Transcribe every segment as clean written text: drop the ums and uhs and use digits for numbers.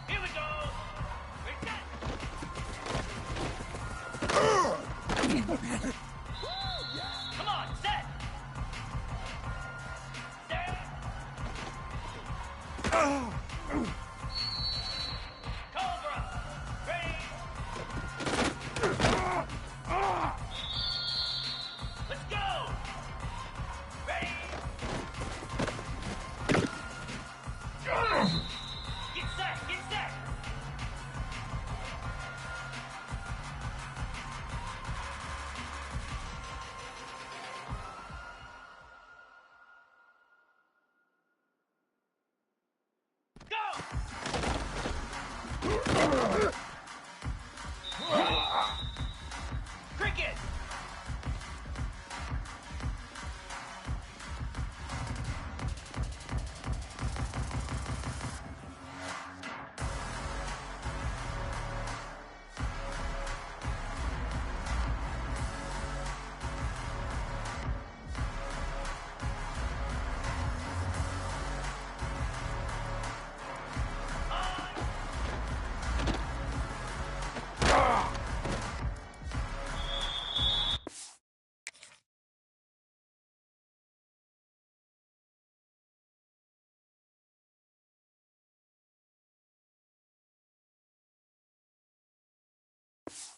Here we go! We're set! Come on, set! Set! Cobra! Ready! Let's go! Ready! Get set! Get set! Go! Cricket!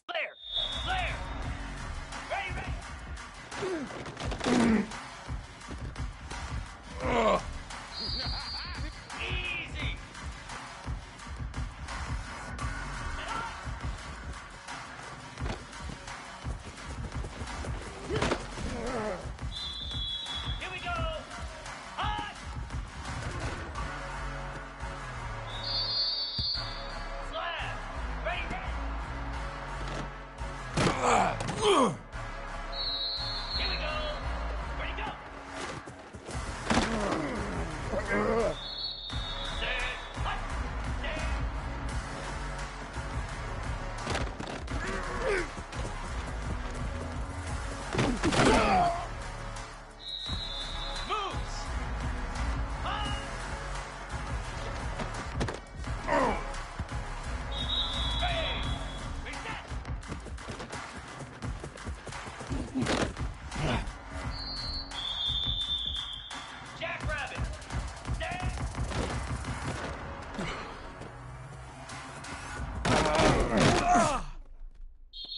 Flare! Flare! Ready, ready! Easy! Here we go! Hot! Slab! Ready, ready! Here we go! Ready, go! Set! Hot! Set! Moves! Hot! Ready! Reset! Jackrabbit! Set!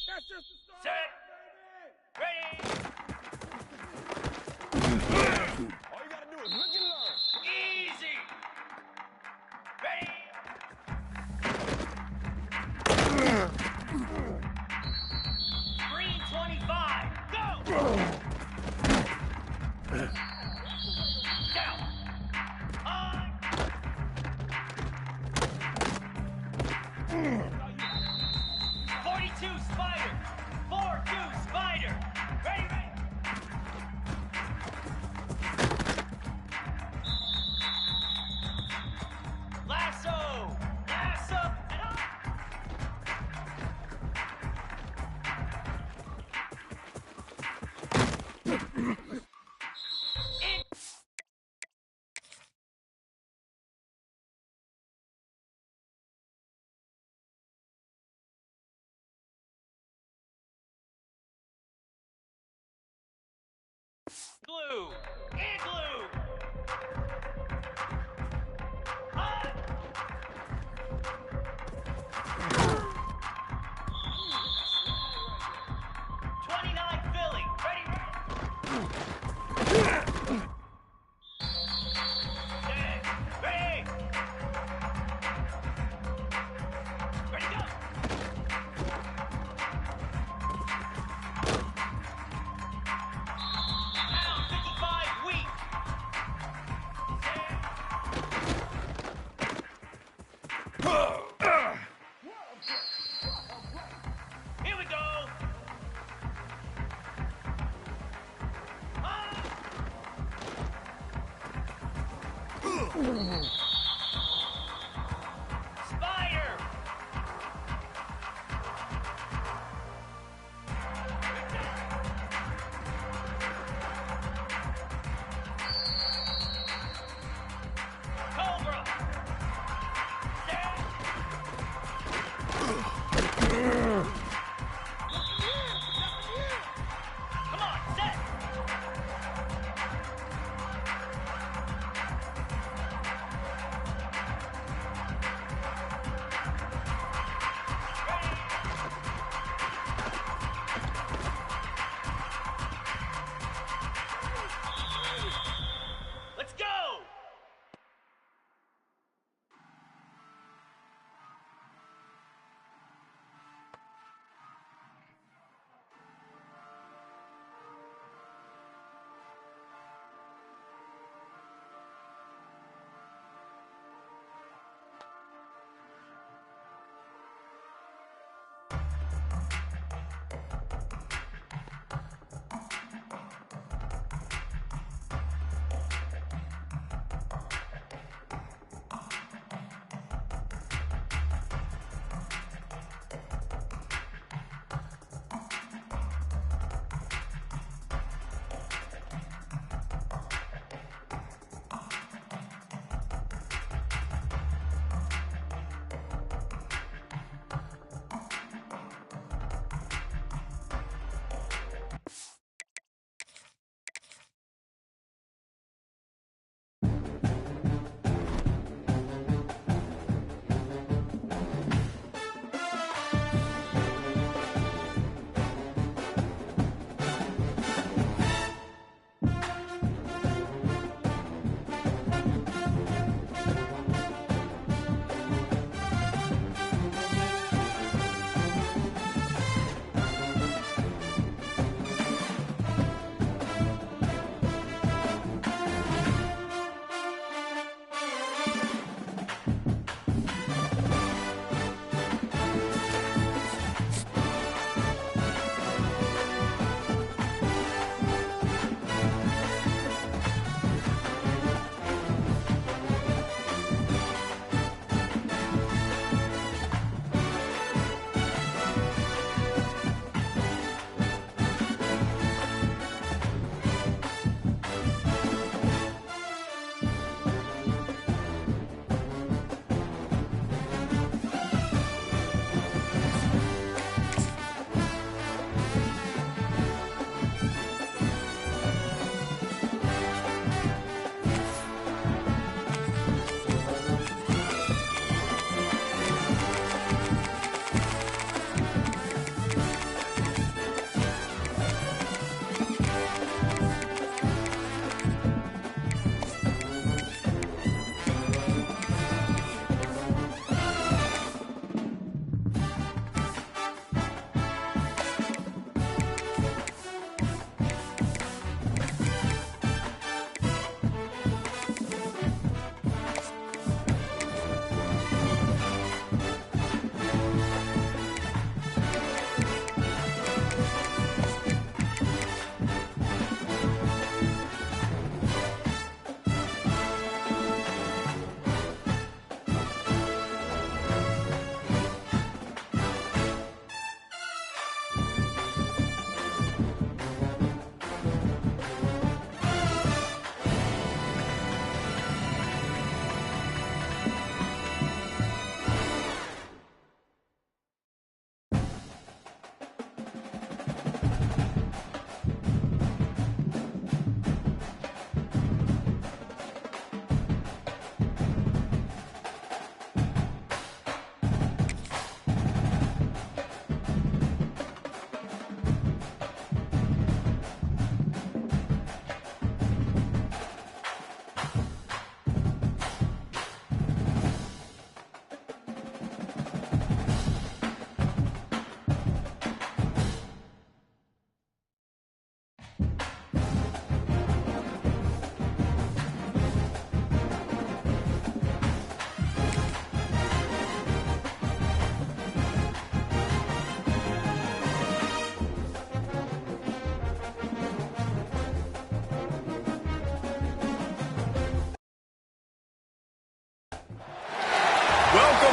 That's just the start, Set! Ready! All you gotta do is look and learn. Easy! Ready! Green 25, go! Down! On! 42 Spider! 4-2 Spider! Ready, ready! Lasso! Lasso! And on! In! Glue! Igloo! Hot! 29 Philly! Ready, ready! Set! Ready! Ready, go! Pound 55 wheat! Here we go! Ah! Spider!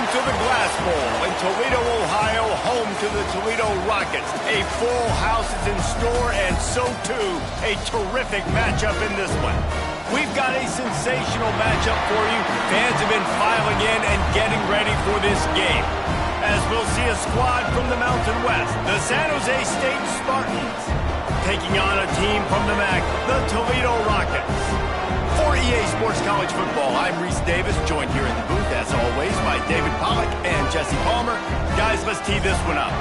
Welcome to the Glass Bowl in Toledo, Ohio, home to the Toledo Rockets. A full house is in store, and so too, a terrific matchup in this one. We've got a sensational matchup for you. Fans have been filing in and getting ready for this game. As we'll see a squad from the Mountain West, the San Jose State Spartans, taking on a team from the MAC, the Toledo Rockets. For EA Sports College Football, I'm Reese Davis, joined here in the booth, as always, by David Pollack and Jesse Palmer. Guys, let's tee this one up.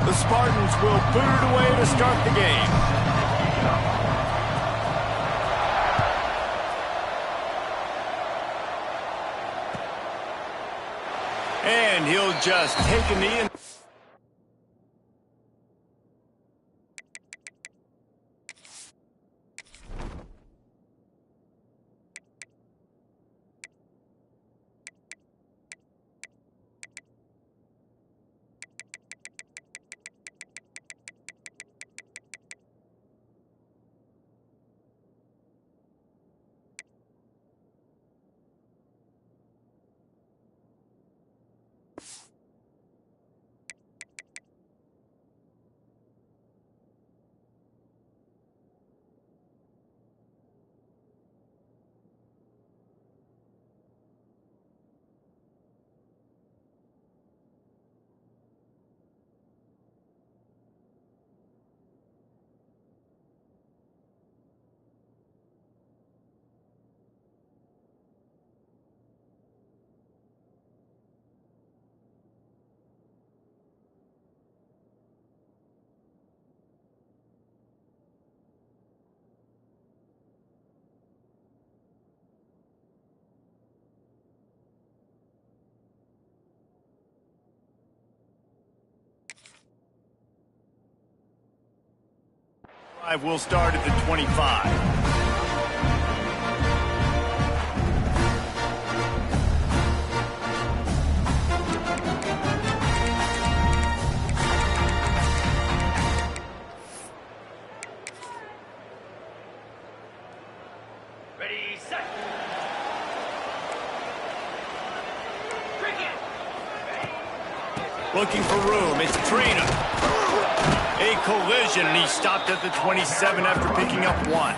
The Spartans will boot it away to start the game. And he'll just take a knee and... Will start at the 25. Ready, set. Cricket. Looking for room, it's Tourney. A collision, and he stopped at the 27 after picking up one.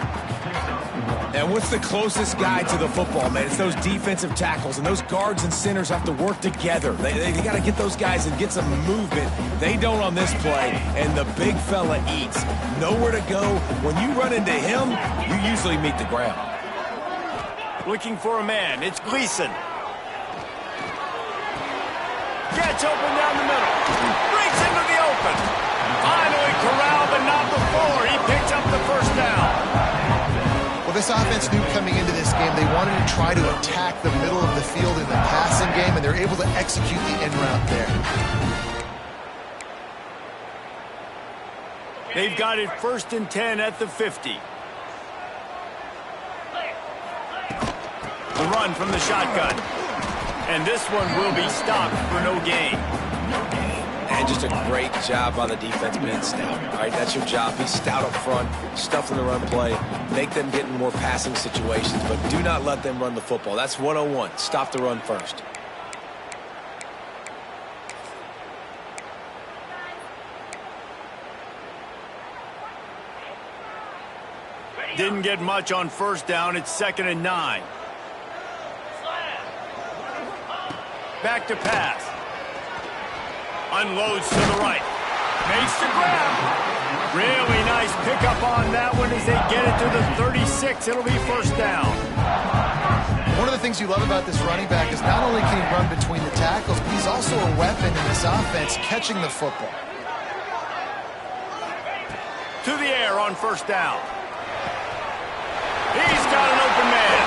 And what's the closest guy to the football, man? It's those defensive tackles, and those guards and centers have to work together. They got to get those guys and get some movement. They don't on this play, and the big fella eats. Nowhere to go. When you run into him, you usually meet the ground. Looking for a man, it's Gleason. Gets open down the middle. Breaks into the open. Finally corralled, but not before. He picks up the first down. Well, this offense knew coming into this game they wanted to try to attack the middle of the field in the passing game, and they're able to execute the end route there. They've got it 1st and 10 at the 50. The run from the shotgun. And this one will be stopped for no gain. And just a great job by the defense being stout. All right, that's your job. Be stout up front, stuff in the run play, make them get in more passing situations, but do not let them run the football. That's 101. Stop the run first. Didn't get much on 1st down. It's 2nd and 9. Back to pass. Unloads to the right. Makes the grab. Really nice pickup on that one as they get it to the 36. It'll be 1st down. One of the things you love about this running back is not only can he run between the tackles, but he's also a weapon in this offense catching the football. To the air on 1st down. He's got an open man.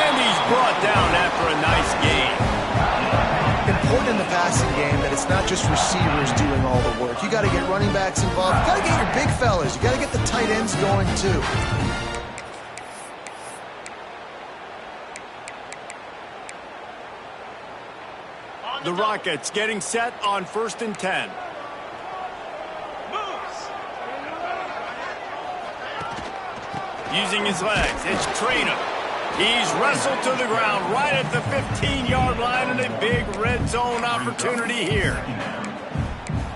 And he's brought down after a nice gain. Important in the passing game that it's not just receivers doing all the work. You got to get running backs involved. You got to get your big fellas. You got to get the tight ends going too. The Rockets getting set on 1st and 10. Using his legs, it's Tourney. He's wrestled to the ground right at the 15-yard line, and a big red zone opportunity here.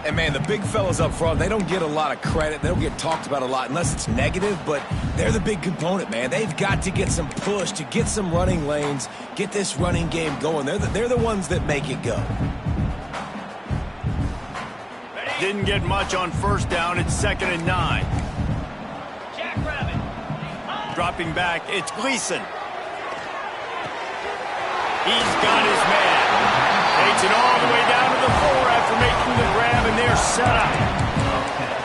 And, man, the big fellas up front, they don't get a lot of credit. They don't get talked about a lot unless it's negative, but they're the big component, man. They've got to get some push, to get some running lanes, get this running game going. They're the ones that make it go. Didn't get much on first down. It's 2nd and 9. Dropping back, it's Gleason. He's got his man. Takes it all the way down to the 4 after making the grab, and they're set up.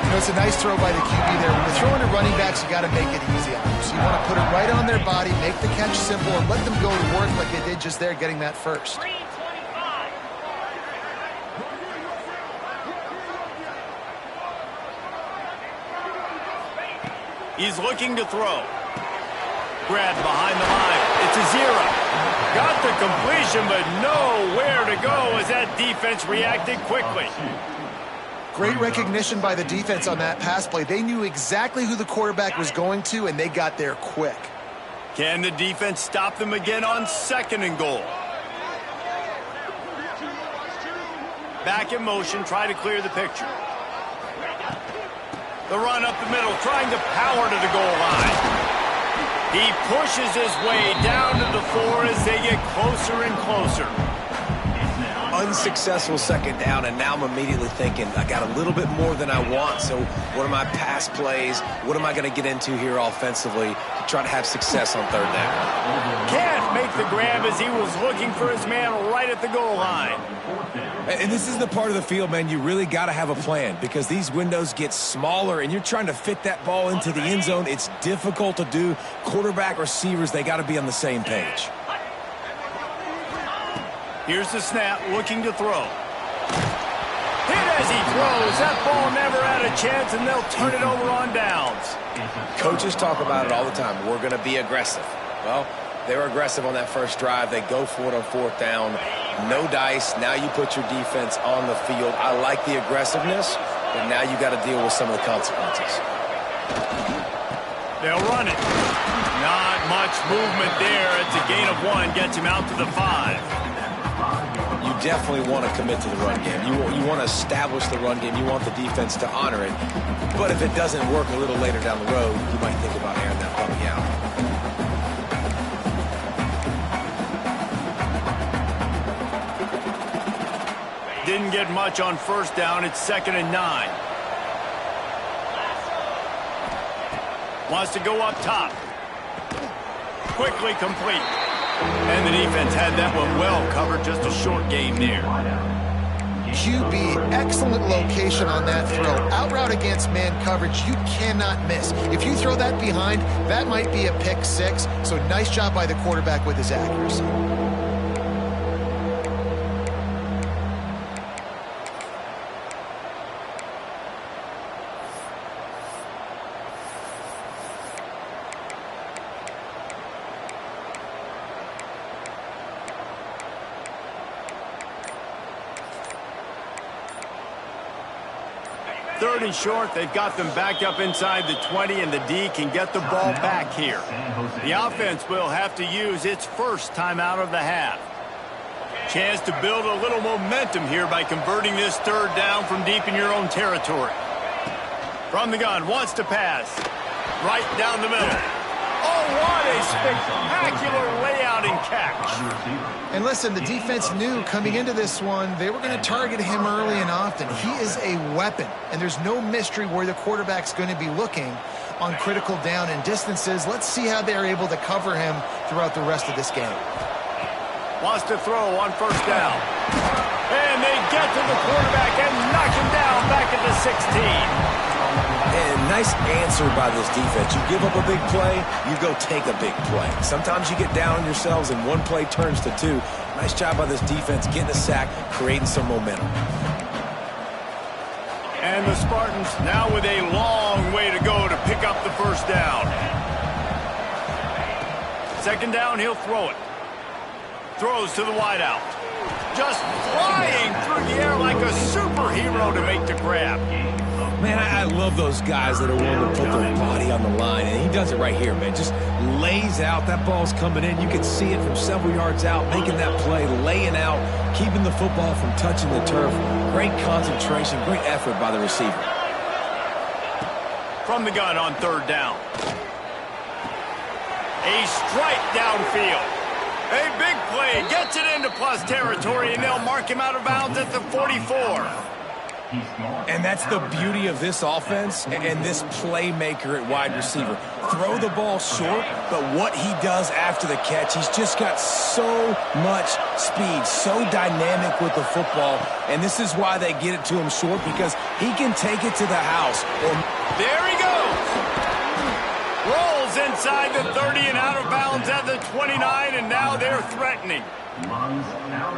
You know, it's a nice throw by the QB there. When you're throwing to running backs, you got to make it easy on them. So you want to put it right on their body, make the catch simple, and let them go to work like they did just there, getting that first. He's looking to throw. Grab behind the line. It's a 0. Got the completion, but nowhere to go as that defense reacted quickly. Great recognition by the defense on that pass play. They knew exactly who the quarterback was going to, and they got there quick. Can the defense stop them again on 2nd and goal? Back in motion, try to clear the picture. The run up the middle, trying to power to the goal line. He pushes his way down to the 4 as they get closer and closer. Unsuccessful 2nd down, and now I'm immediately thinking, I got a little bit more than I want, so what are my pass plays? What am I going to get into here offensively to try to have success on 3rd down? Can't make the grab as he was looking for his man right at the goal line. And this is the part of the field, man, you really got to have a plan because these windows get smaller and you're trying to fit that ball into the end zone. It's difficult to do. Quarterback, receivers, they got to be on the same page. Here's the snap, looking to throw. Hit as he throws. That ball never had a chance, and they'll turn it over on downs. Coaches talk about it all the time. We're going to be aggressive. Well, they were aggressive on that first drive. They go for it on 4th down. No dice. Now you put your defense on the field. I like the aggressiveness, but now you got to deal with some of the consequences. They'll run it. Not much movement there. It's a gain of 1. Gets him out to the 5. You definitely want to commit to the run game. You want to establish the run game. You want the defense to honor it. But if it doesn't work a little later down the road, you might think about airing that puppy out. Didn't get much on first down. It's 2nd and 9. Wants to go up top. Quickly complete. And the defense had that one well covered. Just a short game there. QB, excellent location on that throw. Out route against man coverage, you cannot miss. If you throw that behind, that might be a pick 6. So nice job by the quarterback with his accuracy. Third and short, they've got them backed up inside the 20, and the D can get the ball back here. The offense will have to use its first timeout of the half. Chance to build a little momentum here by converting this 3rd down from deep in your own territory. From the gun, wants to pass. Right down the middle. Oh, what a spectacular layout and catch. And listen, the defense knew coming into this one, they were going to target him early and often. He is a weapon, and there's no mystery where the quarterback's going to be looking on critical down and distances. Let's see how they're able to cover him throughout the rest of this game. Wants to throw on first down. And they get to the quarterback and knock him down back at the 16. And nice answer by this defense. You give up a big play, you go take a big play. Sometimes you get down on yourselves and one play turns to 2. Nice job by this defense getting a sack, creating some momentum. And the Spartans now with a long way to go to pick up the first down. 2nd down, he'll throw it. Throws to the wideout. Just flying through the air like a superhero to make the grab. Man, I love those guys that are willing to put their body on the line, and he does it right here, man. Just lays out. That ball's coming in. You can see it from several yards out, making that play, laying out, keeping the football from touching the turf. Great concentration, great effort by the receiver. From the gun on third down. A strike downfield. A big play. Gets it into plus territory, and they'll mark him out of bounds at the 44. And that's the beauty of this offense and this playmaker at wide receiver. Throw the ball short, but what he does after the catch, he's just got so much speed, so dynamic with the football. And this is why they get it to him short, because he can take it to the house. There he goes. Rolls inside the 30 and out of bounds at the 29, and now they're threatening.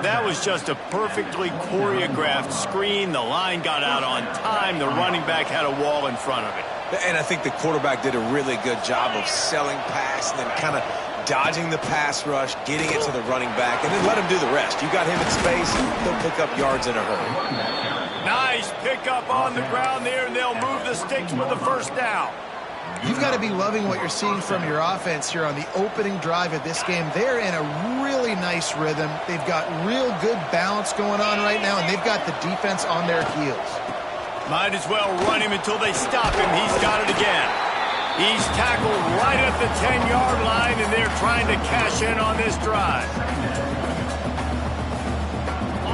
That was just a perfectly choreographed screen. The line got out on time. The running back had a wall in front of it. And I think the quarterback did a really good job of selling pass and then kind of dodging the pass rush, getting it to the running back, and then let him do the rest. You got him in space, he'll pick up yards in a hurry. Nice pickup on the ground there, and they'll move the sticks with the first down. You've got to be loving what you're seeing from your offense here on the opening drive of this game. They're in a really nice rhythm. They've got real good balance going on right now, and they've got the defense on their heels. Might as well run him until they stop him. He's got it again. He's tackled right at the 10-yard line, and they're trying to cash in on this drive.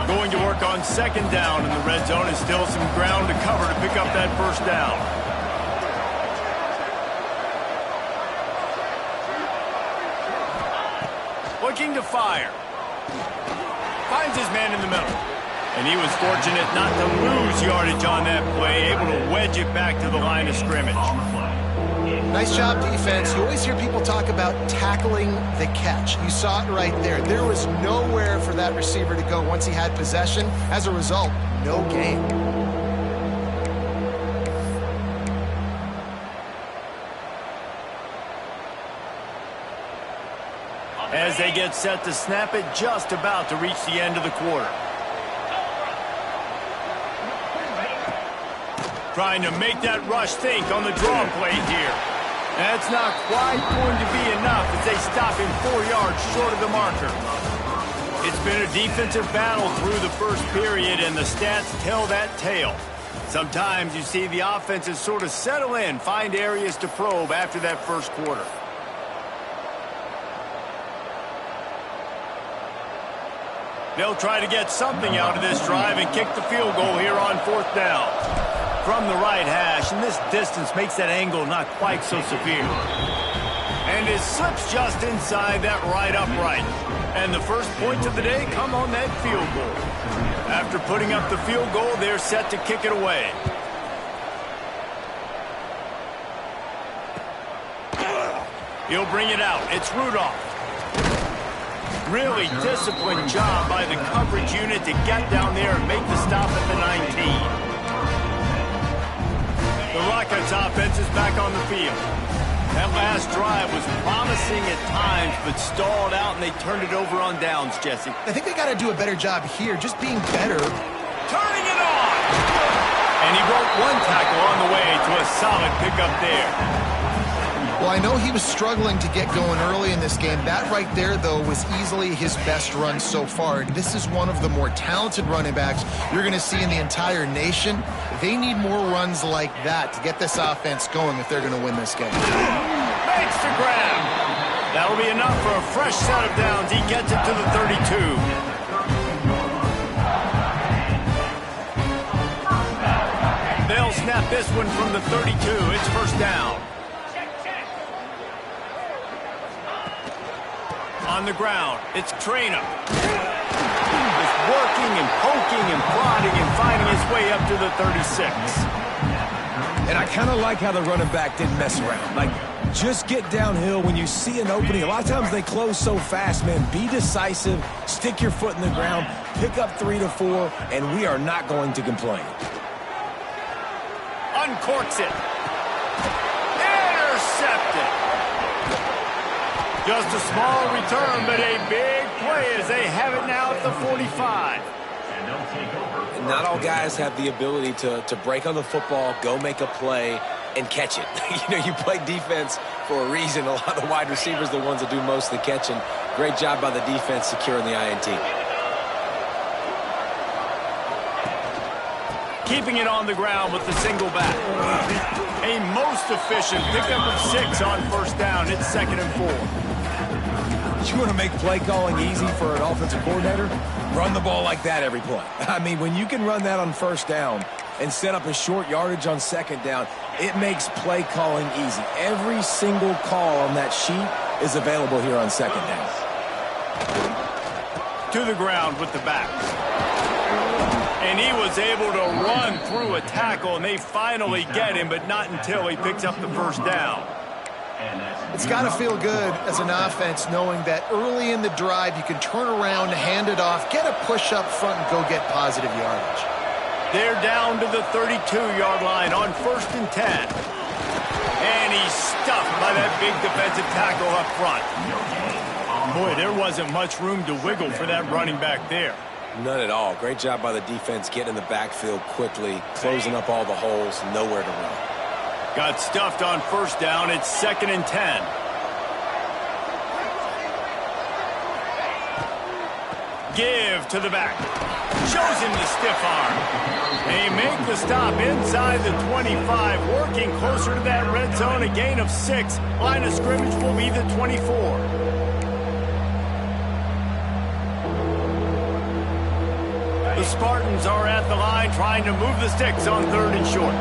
Going to work on second down in the red zone, and still some ground to cover to pick up that first down. Looking to fire. Finds his man in the middle. And he was fortunate not to lose yardage on that play, able to wedge it back to the line of scrimmage. Nice job, defense. You always hear people talk about tackling the catch. You saw it right there. There was nowhere for that receiver to go once he had possession. As a result, no gain. As they get set to snap it, just about to reach the end of the quarter. Trying to make that rush think on the draw play here. That's not quite going to be enough as they stop him 4 yards short of the marker. It's been a defensive battle through the first period, and the stats tell that tale. Sometimes you see the offenses sort of settle in, find areas to probe after that first quarter. They'll try to get something out of this drive and kick the field goal here on fourth down. From the right hash, and this distance makes that angle not quite so severe. And it slips just inside that right upright. And the first points of the day come on that field goal. After putting up the field goal, they're set to kick it away. He'll bring it out. It's Rudolph. Really disciplined job by the coverage unit to get down there and make the stop at the 19. The Rockets offense is back on the field. That last drive was promising at times, but stalled out, and they turned it over on downs, Jesse. I think they got to do a better job here, just being better. Turning it on! And he broke one tackle on the way to a solid pickup there. Well, I know he was struggling to get going early in this game. That right there, though, was easily his best run so far. And this is one of the more talented running backs you're going to see in the entire nation. They need more runs like that to get this offense going if they're going to win this game. Makes the grab. That'll be enough for a fresh set of downs. He gets it to the 32. They'll snap this one from the 32. It's first down. On the ground, it's Tourney. Just working and poking and prodding and finding his way up to the 36. And I kind of like how the running back didn't mess around. Like, just get downhill when you see an opening. A lot of times they close so fast, man. Be decisive, stick your foot in the ground, pick up 3 to 4, and we are not going to complain. Uncorks it. Intercepted. Just a small return, but a big play as they have it now at the 45. And not all guys have the ability to break on the football, go make a play, and catch it. You play defense for a reason. A lot of the wide receivers are the ones that do most of the catching. Great job by the defense securing the INT. Keeping it on the ground with the single back. A most efficient pickup of 6 on first down. It's 2nd and 4. You want to make play calling easy for an offensive coordinator? Run the ball like that every play. I mean, when you can run that on first down and set up a short yardage on second down, it makes play calling easy. Every single call on that sheet is available here on second down. To the ground with the back. And he was able to run through a tackle, and they finally get him, but not until he picks up the first down. It's got to feel good as an offense knowing that early in the drive you can turn around, hand it off, get a push up front, and go get positive yardage. They're down to the 32-yard line on 1st and 10. And he's stuffed by that big defensive tackle up front. Boy, there wasn't much room to wiggle for that running back there. None at all. Great job by the defense getting in the backfield quickly, closing up all the holes, nowhere to run. Got stuffed on first down. It's 2nd and 10. Give to the back. Shows him the stiff arm. They make the stop inside the 25, working closer to that red zone. A gain of 6. Line of scrimmage will be the 24. The Spartans are at the line trying to move the sticks on 3rd and short.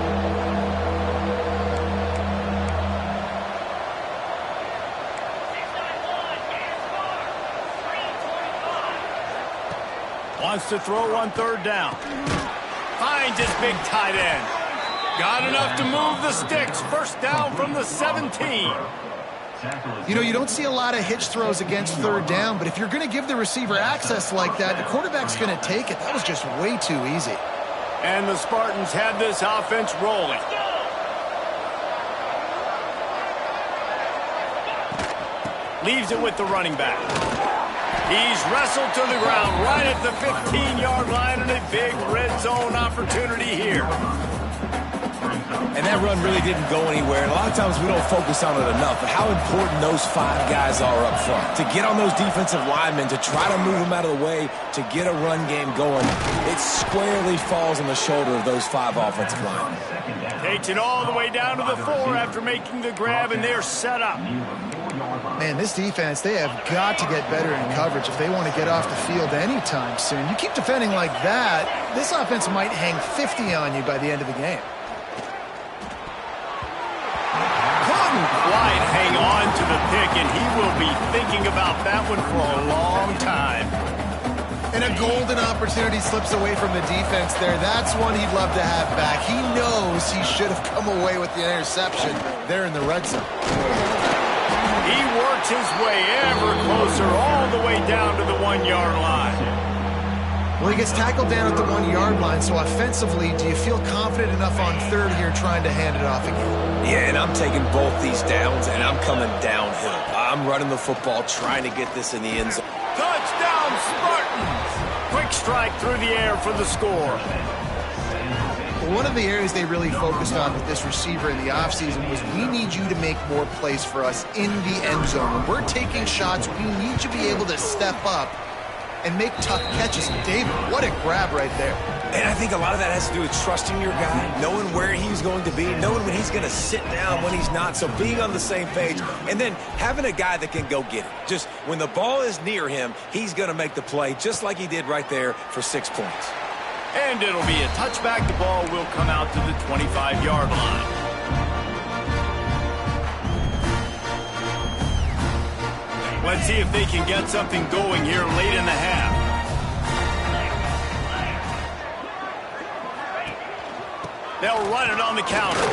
Wants to throw on 3rd down. Finds his big tight end. Got enough to move the sticks. First down from the 17. You don't see a lot of hitch throws against 3rd down, but if you're going to give the receiver access like that, the quarterback's going to take it. That was just way too easy. And the Spartans have this offense rolling. Leaves it with the running back. He's wrestled to the ground right at the 15-yard line, and a big red zone opportunity here. And that run really didn't go anywhere. And a lot of times we don't focus on it enough, but how important those 5 guys are up front. To get on those defensive linemen, to try to move them out of the way, to get a run game going, it squarely falls on the shoulder of those 5 offensive linemen. Takes it all the way down to the 4 after making the grab, and they're set up. Man, this defense, they have got to get better in coverage if they want to get off the field anytime soon. You keep defending like that, this offense might hang 50 on you by the end of the game. Quite hang on to the pick, and he will be thinking about that one for a long time. And a golden opportunity slips away from the defense there. That's one he'd love to have back. He knows he should have come away with the interception there in the red zone. He works his way ever closer all the way down to the 1-yard line. Well, he gets tackled down at the 1-yard line, so offensively, do you feel confident enough on 3rd here trying to hand it off again? Yeah, and I'm taking both these downs, and I'm coming downhill. I'm running the football, trying to get this in the end zone. Touchdown, Spartans! Quick strike through the air for the score. Well, one of the areas they really focused on with this receiver in the offseason was we need you to make more plays for us in the end zone. When we're taking shots, we need you to be able to step up and make tough catches. David, what a grab right there. And I think a lot of that has to do with trusting your guy, knowing where he's going to be, knowing when he's going to sit down, when he's not, so being on the same page, and then having a guy that can go get it. Just when the ball is near him, he's going to make the play, just like he did right there for 6 points. And it'll be a touchback. The ball will come out to the 25-yard line. Let's see if they can get something going here late in the half. They'll run it on the counter.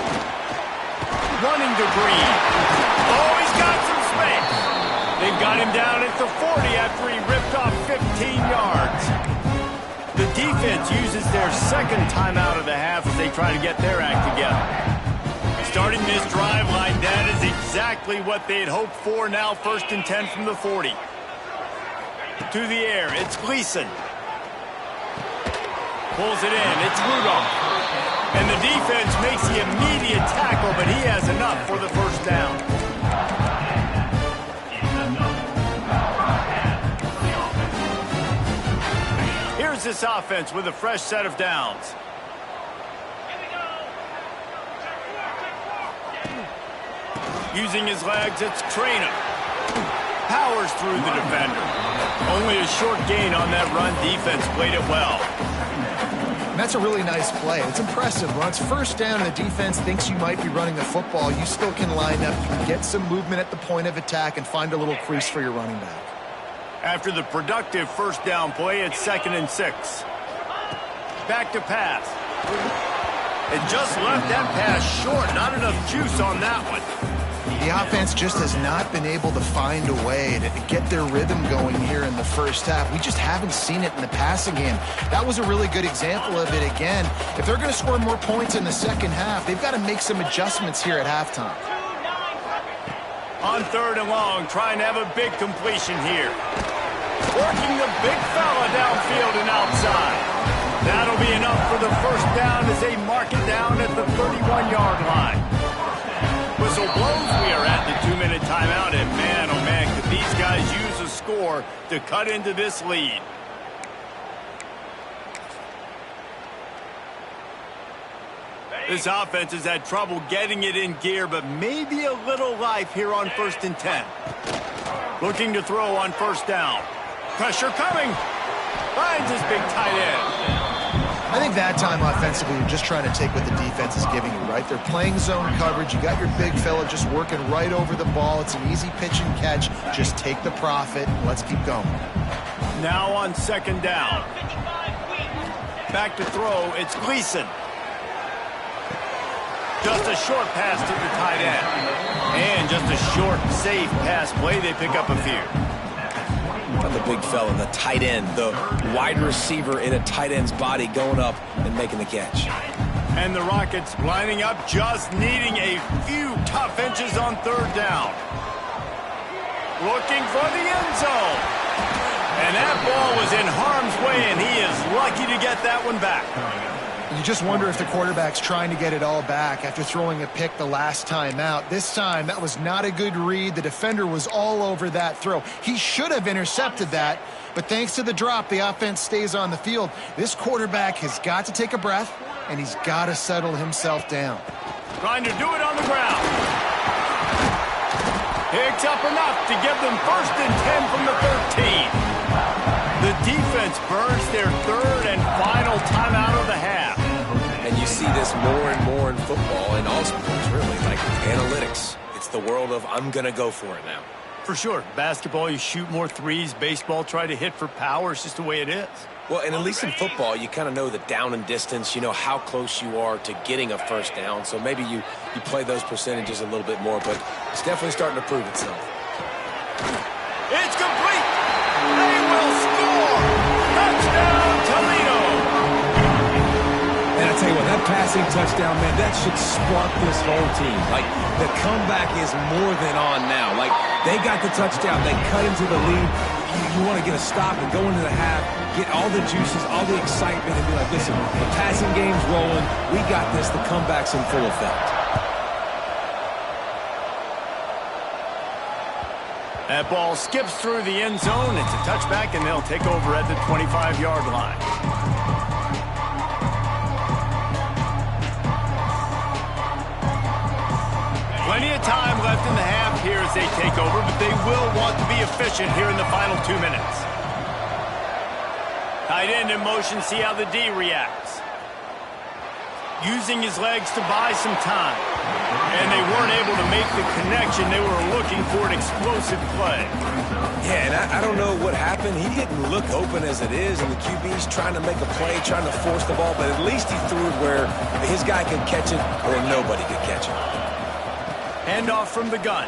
Running to Green. Oh, he's got some space. They've got him down at the 40 after he ripped off 15 yards. The defense uses their 2nd timeout of the half as they try to get their act together. Starting this drive like that is exactly what they'd hoped for. Now 1st and 10 from the 40. To the air, it's Gleason. Pulls it in. It's Rudolph. And the defense makes the immediate tackle, but he has enough for the first down. Here's this offense with a fresh set of downs. Using his legs, it's Tourney. Powers through the defender. Only a short gain on that run. Defense played it well. And that's a really nice play. It's impressive. When it's first down and the defense thinks you might be running the football, you still can line up. You can get some movement at the point of attack and find a little crease for your running back. After the productive first down play, it's 2nd and 6. Back to pass. It just left that pass short. Not enough juice on that one. The offense just has not been able to find a way to get their rhythm going here in the first half. We just haven't seen it in the passing game. That was a really good example of it again. If they're going to score more points in the second half, they've got to make some adjustments here at halftime. On 3rd and long, trying to have a big completion here. Working the big fella downfield and outside. That'll be enough for the first down as they mark it down at the 31-yard line. Whistle blows. We are at the 2-minute timeout, and man, oh man, could these guys use a score to cut into this lead. This offense has had trouble getting it in gear, but maybe a little life here on 1st and 10. Looking to throw on first down. Pressure coming. Finds his big tight end. I think that time offensively, you're just trying to take what the defense is giving you, right? They're playing zone coverage. You got your big fella just working right over the ball. It's an easy pitch and catch. Just take the profit. Let's keep going. Now on 2nd down. Back to throw. It's Gleason. Just a short pass to the tight end. And just a short, safe pass play. They pick up a few. The big fella, the tight end, the wide receiver in a tight end's body going up and making the catch. And the Rockets lining up, just needing a few tough inches on 3rd down. Looking for the end zone. And that ball was in harm's way, and he is lucky to get that one back. You just wonder if the quarterback's trying to get it all back after throwing a pick the last time out. This time, that was not a good read. The defender was all over that throw. He should have intercepted that, but thanks to the drop, the offense stays on the field. This quarterback has got to take a breath, and he's got to settle himself down. Trying to do it on the ground. Picks up enough to give them 1st and 10 from the 13. The defense burns their 3rd and final timeout of the half. And you see this more and more in football, in all sports, really, like analytics. It's the world of I'm going to go for it now. For sure. Basketball, you shoot more threes. Baseball, try to hit for power. It's just the way it is. Well, and at least in football, you kind of know the down and distance. You know how close you are to getting a first down. So maybe you play those percentages a little bit more, but it's definitely starting to prove itself. It's complete. They will score. Touchdown, Toledo. And I tell you what, that passing touchdown, man, that should spark this whole team. Like, the comeback is more than on now. Like, they got the touchdown. They cut into the lead. You want to get a stop and go into the half, get all the juices, all the excitement, and be like, listen, the passing game's rolling. We got this. The comeback's in full effect. That ball skips through the end zone. It's a touchback, and they'll take over at the 25-yard line. Plenty of time left in the half here as they take over, but they will want to be efficient here in the final 2 minutes. Tight end in motion, see how the D reacts. Using his legs to buy some time. And they weren't able to make the connection. They were looking for an explosive play. Yeah, and I don't know what happened. He didn't look open as it is, and the QB's trying to make a play, trying to force the ball, but at least he threw it where his guy could catch it or nobody could catch it. Handoff from the gun.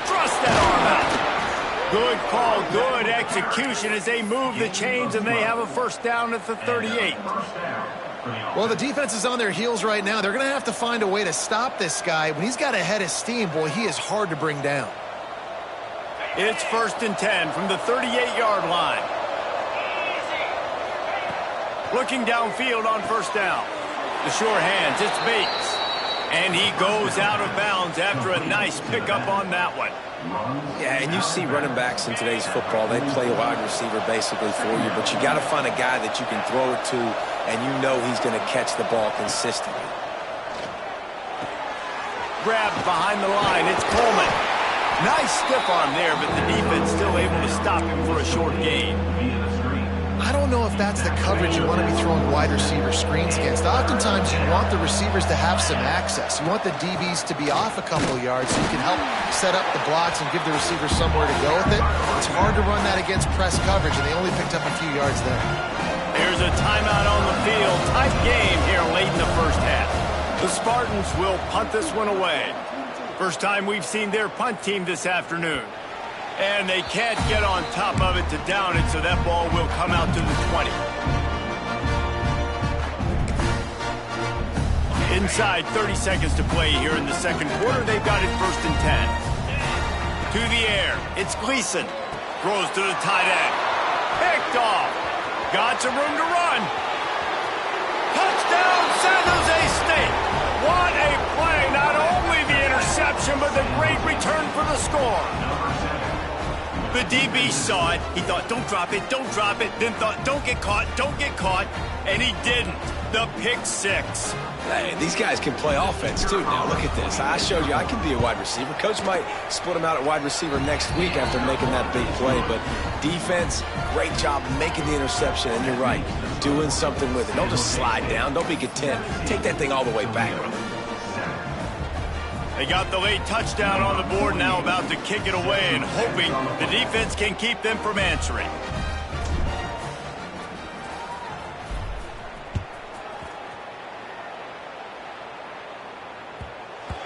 Thrust that arm out. Good call, good execution as they move the chains, and they have a first down at the 38. Well, the defense is on their heels right now. They're going to have to find a way to stop this guy. When he's got a head of steam, boy, he is hard to bring down. It's 1st and 10 from the 38-yard line. Looking downfield on first down. The sure hands, it's Bates. And he goes out of bounds after a nice pickup on that one. Yeah, and you see running backs in today's football, they play a wide receiver basically for you, but you got to find a guy that you can throw it to, and you know he's going to catch the ball consistently. Grabbed behind the line, it's Coleman. Nice stiff arm there, but the defense still able to stop him for a short gain. I don't know if that's the coverage you want to be throwing wide receiver screens against. Oftentimes, you want the receivers to have some access. You want the DBs to be off a couple yards so you can help set up the blocks and give the receiver somewhere to go with it. It's hard to run that against press coverage, and they only picked up a few yards there. There's a timeout on the field. Tight game here late in the first half. The Spartans will punt this one away. First time we've seen their punt team this afternoon. And they can't get on top of it to down it, so that ball will come out to the 20. Inside 30 seconds to play here in the second quarter. They've got it 1st and 10. To the air. It's Gleason. Throws to the tight end. Picked off. Got some room to run. Touchdown, San Jose State. What a play. Not only the interception, but the great return for the score. The DB saw it. He thought, don't drop it, then thought, don't get caught, and he didn't. The pick six. Hey, these guys can play offense, too. Now, look at this. I showed you I can be a wide receiver. Coach might split him out at wide receiver next week after making that big play, but defense, great job making the interception, and you're right, doing something with it. Don't just slide down. Don't be content. Take that thing all the way back. They got the late touchdown on the board, now about to kick it away and hoping the defense can keep them from answering.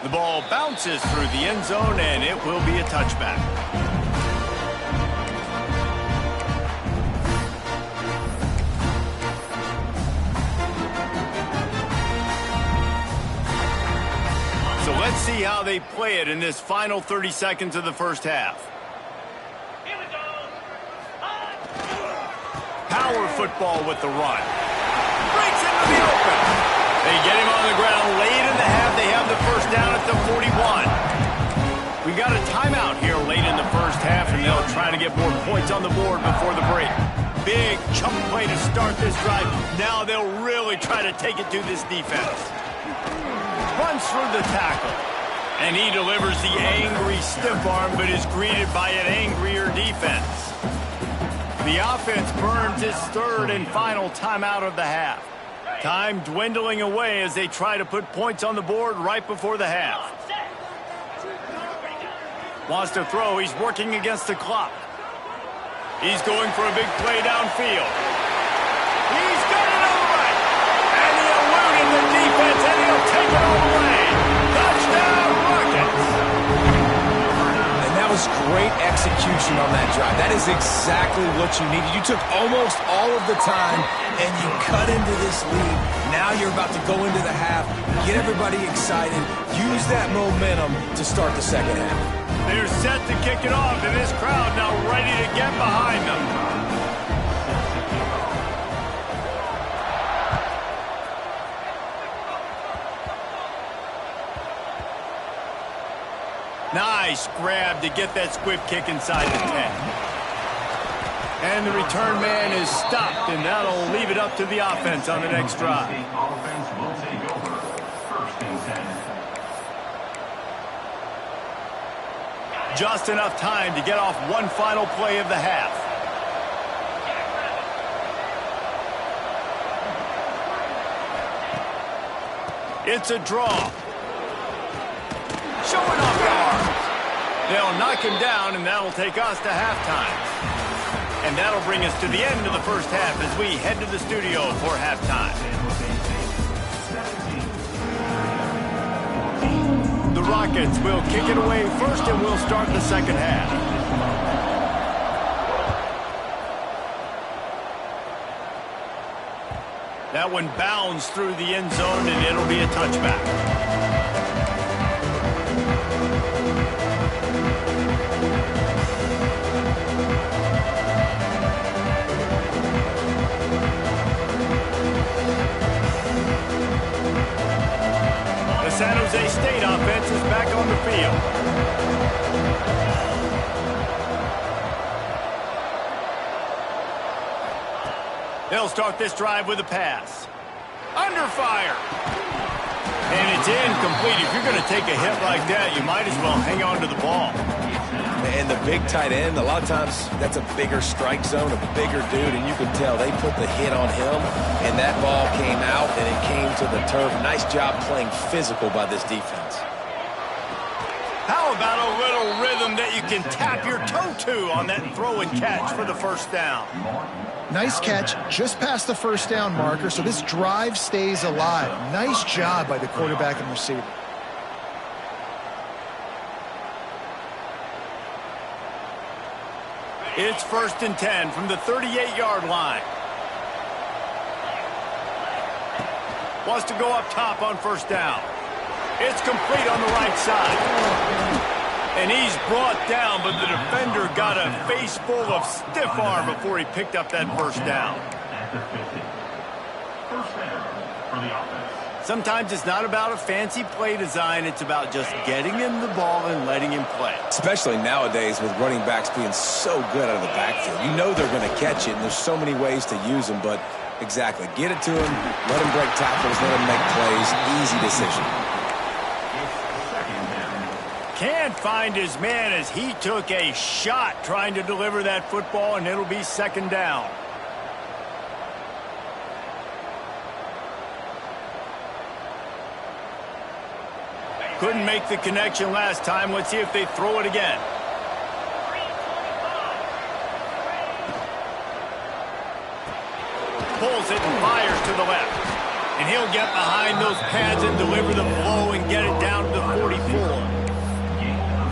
The ball bounces through the end zone, and it will be a touchback. So let's see how they play it in this final 30 seconds of the first half. Here we go. Power football with the run. Breaks into the open. They get him on the ground late in the half. They have the first down at the 41. We got a timeout here late in the first half, and they'll try to get more points on the board before the break. Big chunk play to start this drive. Now they'll really try to take it to this defense. Runs through the tackle. And he delivers the angry stiff arm, but is greeted by an angrier defense. The offense burns its third and final timeout of the half. Time dwindling away as they try to put points on the board right before the half. Wants to throw. He's working against the clock. He's going for a big play downfield. He's got it all right. And he eluded the defense, and he'll take it all the way. Touchdown, Rockets. And that was great execution on that drive. That is exactly what you needed. You took almost all of the time, and you cut into this lead. Now you're about to go into the half, get everybody excited, use that momentum to start the second half. They're set to kick it off, and this crowd now ready to get behind them. Nice grab to get that squib kick inside the 10. And the return man is stopped, and that'll leave it up to the offense on the next drive. Offense will take over. 1st and 10. Just enough time to get off one final play of the half. It's a draw. Showing off the arms. They'll knock him down, and that'll take us to halftime. And that'll bring us to the end of the first half as we head to the studio for halftime. The Rockets will kick it away first, and we'll start the second half. That one bounds through the end zone, and it'll be a touchback. They'll start this drive with a pass. Under fire. And it's incomplete. If you're going to take a hit like that, you might as well hang on to the ball. And the big tight end, a lot of times that's a bigger strike zone, a bigger dude, and you can tell they put the hit on him, and that ball came out, and it came to the turf. Nice job playing physical by this defense. How about a little rhythm that you can tap your toe to on that throw and catch for the first down? Nice catch just past the first down marker, so this drive stays alive. Nice job by the quarterback and receiver. It's 1st and 10 from the 38-yard line. Wants to go up top on first down. It's complete on the right side. And he's brought down, but the defender got a face full of stiff arm before he picked up that first down. At the 50. First down for the offense. Sometimes it's not about a fancy play design. It's about just getting him the ball and letting him play. Especially nowadays with running backs being so good out of the backfield. You know they're going to catch it, and there's so many ways to use them, but exactly. Get it to him, let him break tackles, let him make plays. Easy decision. Can't find his man as he took a shot trying to deliver that football, and it'll be 2nd down. Couldn't make the connection last time. Let's see if they throw it again. Pulls it and fires to the left. And he'll get behind those pads and deliver the blow and get it down to the 44.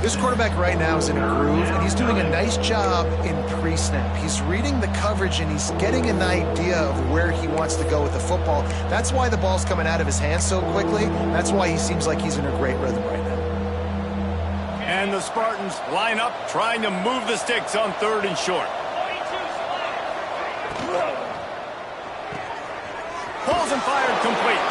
This quarterback right now is in a groove, and he's doing a nice job in pre-snap. He's reading the coverage, and he's getting an idea of where he wants to go with the football. That's why the ball's coming out of his hands so quickly. That's why he seems like he's in a great rhythm right now. And the Spartans line up, trying to move the sticks on 3rd and short. Pulls and fired complete.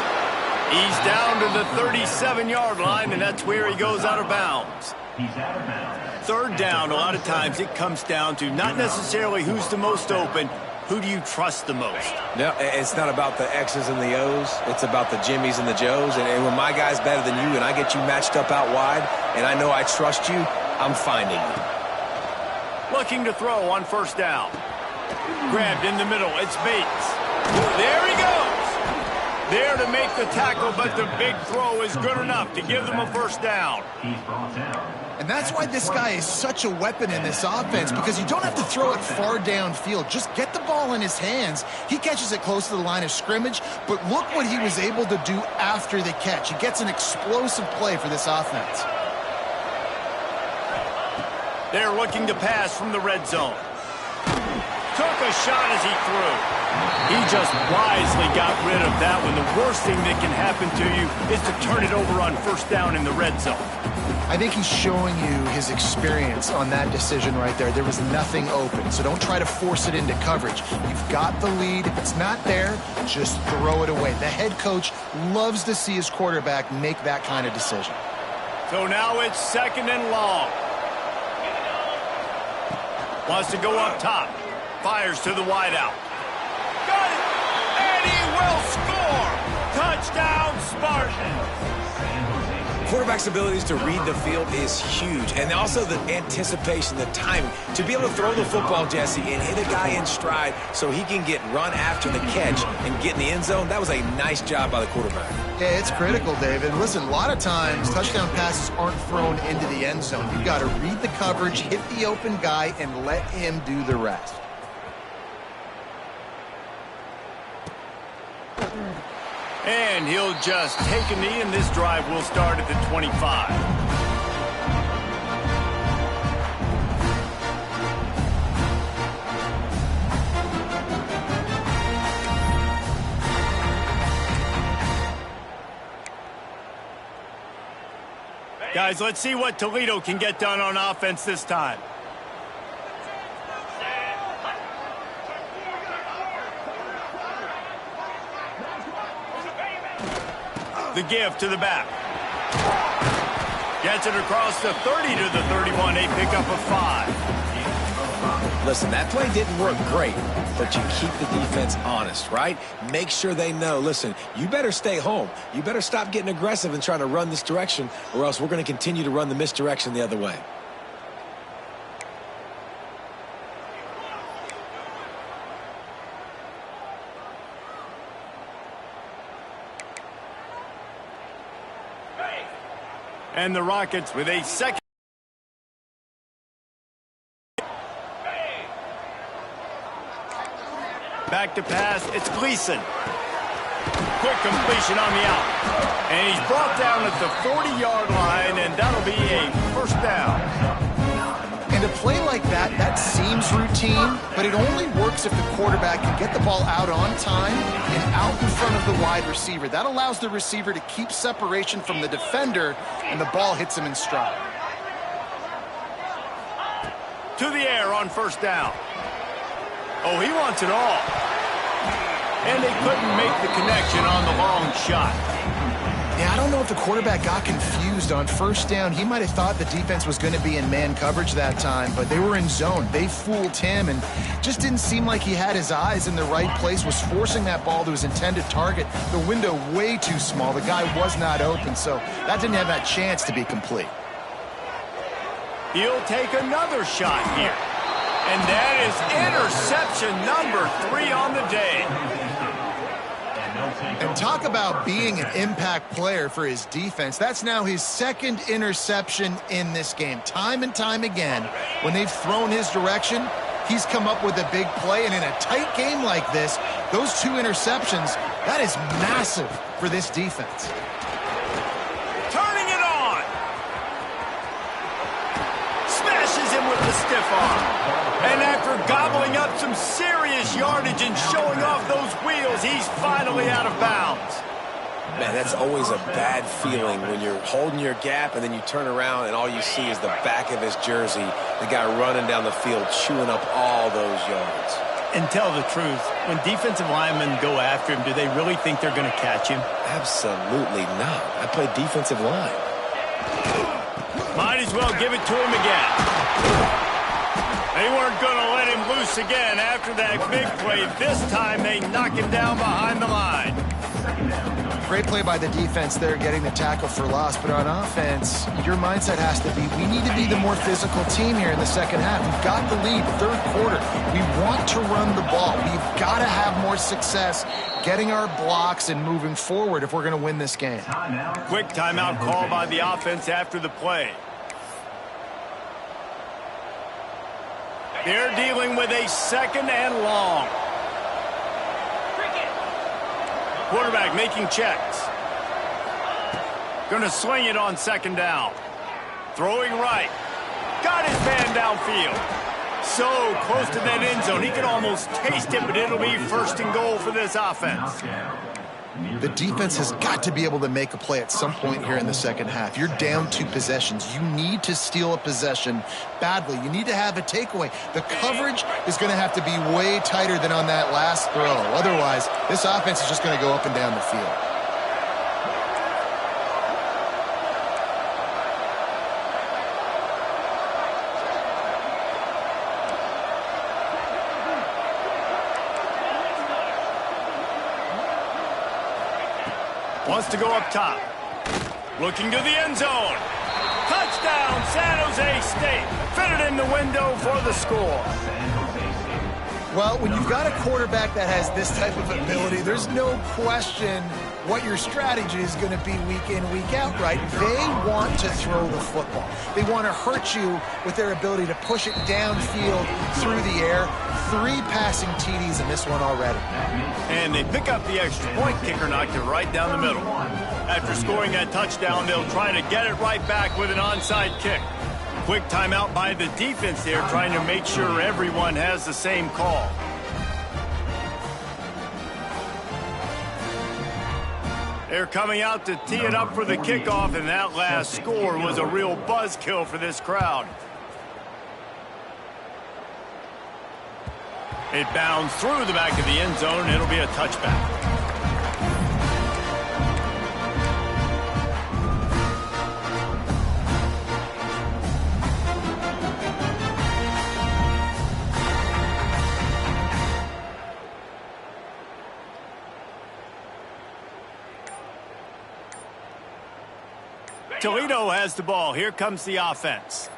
He's down to the 37-yard line, and that's where he goes out of bounds. He's out of bounds. 3rd down, a lot of times it comes down to not necessarily who's the most open, who do you trust the most? No, it's not about the X's and the O's. It's about the Jimmys and the Joes. And when my guy's better than you and I get you matched up out wide and I know I trust you, I'm finding you. Looking to throw on 1st down. Grabbed in the middle. It's Bates. There he goes. There to make the tackle, but the big throw is good enough to give them a 1st down. He's brought down. And that's why this guy is such a weapon in this offense, because you don't have to throw it far downfield. Just get the ball in his hands. He catches it close to the line of scrimmage, but look what he was able to do after the catch. He gets an explosive play for this offense. They're looking to pass from the red zone. Took a shot as he threw. He just wisely got rid of that one. The worst thing that can happen to you is to turn it over on 1st down in the red zone. I think he's showing you his experience on that decision right there. There was nothing open, so don't try to force it into coverage. You've got the lead. If it's not there, just throw it away. The head coach loves to see his quarterback make that kind of decision. So now it's 2nd and long. Wants to go up top. Fires to the wideout. Got it! And he will score! Touchdown, Spartans! Quarterback's abilities to read the field is huge. And also the anticipation, the timing. To be able to throw the football, Jesse, and hit a guy in stride so he can get run after the catch and get in the end zone, that was a nice job by the quarterback. Yeah, it's critical, David. Listen, a lot of times touchdown passes aren't thrown into the end zone. You've got to read the coverage, hit the open guy, and let him do the rest. And he'll just take a knee, and this drive will start at the 25. Guys, let's see what Toledo can get done on offense this time. The give to the back. Gets it across the 30 to the 31. They pick up a 5. Listen, that play didn't work great, but you keep the defense honest, right? Make sure they know, listen, you better stay home. You better stop getting aggressive and trying to run this direction, or else we're going to continue to run the misdirection the other way. And the Rockets with a second. Back to pass, it's Gleason. Quick completion on the out. And he's brought down at the 40-yard line, and that'll be a first down. And a play like that, that seems routine, but it only works if the quarterback can get the ball out on time and out in front of the wide receiver. That allows the receiver to keep separation from the defender, and the ball hits him in stride. To the air on first down. Oh, he wants it all. And they couldn't make the connection on the long shot. Yeah, I don't know if the quarterback got confused on first down. He might have thought the defense was going to be in man coverage that time, but they were in zone. They fooled him and just didn't seem like he had his eyes in the right place, was forcing that ball to his intended target. The window way too small. The guy was not open, so that didn't have that chance to be complete. He'll take another shot here. And that is interception number 3 on the day. And talk about being an impact player for his defense. That's now his second interception in this game. Time and time again, when they've thrown his direction, he's come up with a big play. And in a tight game like this, those 2 interceptions, that is massive for this defense. Turning it on. Smashes him with the stiff arm. And after gobbling up some serious yardage and showing off those wheels, he's finally out of bounds. Man, that's always a bad feeling when you're holding your gap and then you turn around and all you see is the back of his jersey, the guy running down the field, chewing up all those yards. And tell the truth, when defensive linemen go after him, do they really think they're going to catch him? Absolutely not. I play defensive line. Might as well give it to him again. They weren't going to let him loose again after that big play. This time they knock him down behind the line. Great play by the defense there, getting the tackle for loss. But on offense, your mindset has to be, we need to be the more physical team here in the second half. We've got the lead, third quarter. We want to run the ball. We've got to have more success getting our blocks and moving forward if we're going to win this game. Quick timeout call by the offense after the play. They're dealing with a second and long. Quarterback making checks. Gonna swing it on second down. Throwing right. Got his man downfield. So close to that end zone. He could almost taste it, but it'll be first and goal for this offense. The defense has got to be able to make a play at some point here in the second half. You're down 2 possessions. You need to steal a possession badly. You need to have a takeaway. The coverage is going to have to be way tighter than on that last throw. Otherwise, this offense is just going to go up and down the field. Wants to go up top. Looking to the end zone. Touchdown, San Jose State. Fitted in the window for the score. Well, when you've got a quarterback that has this type of ability, there's no question what your strategy is going to be week in, week out, right? They want to throw the football. They want to hurt you with their ability to push it downfield through the air. 3 passing TDs in this one already. And they pick up the extra point. Kicker knocked it right down the middle. After scoring that touchdown, they'll try to get it right back with an onside kick. Quick timeout by the defense there, trying to make sure everyone has the same call. They're coming out to tee it up for the kickoff, and that last score was a real buzzkill for this crowd. It bounds through the back of the end zone, and it'll be a touchback. Toledo has the ball. Here comes the offense.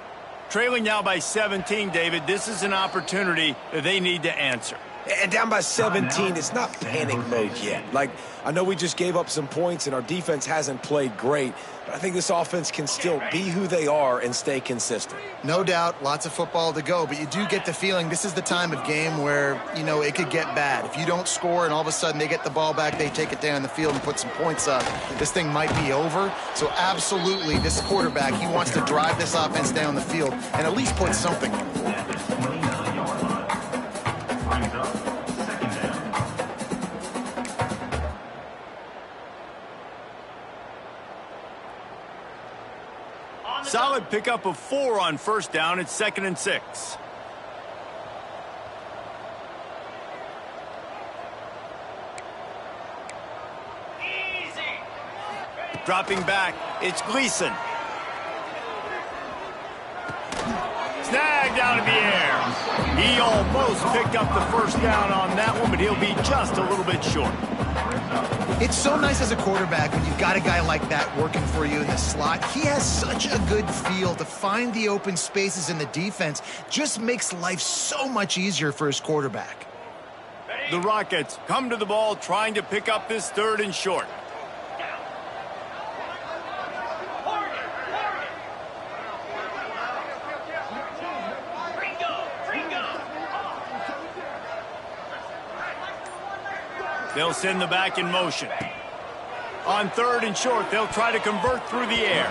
Trailing now by 17, David. This is an opportunity that they need to answer. And down by 17, it's not panic mode yet. Like, I know we just gave up some points and our defense hasn't played great, but I think this offense can still be who they are and stay consistent. No doubt, lots of football to go, but you do get the feeling this is the time of game where, you know, it could get bad. If you don't score and all of a sudden they get the ball back, they take it down the field and put some points up, this thing might be over. So absolutely, this quarterback, he wants to drive this offense down the field and at least put something on the board. Solid pickup of 4 on first down. It's 2nd and 6. Easy. Dropping back, it's Gleason. Snagged out of the air. He almost picked up the first down on that one, but he'll be just a little bit short. It's so nice as a quarterback when you've got a guy like that working for you in the slot. He has such a good feel to find the open spaces in the defense. Just makes life so much easier for his quarterback. The Rockets come to the ball trying to pick up this 3rd and short. They'll send the back in motion. On 3rd and short, they'll try to convert through the air.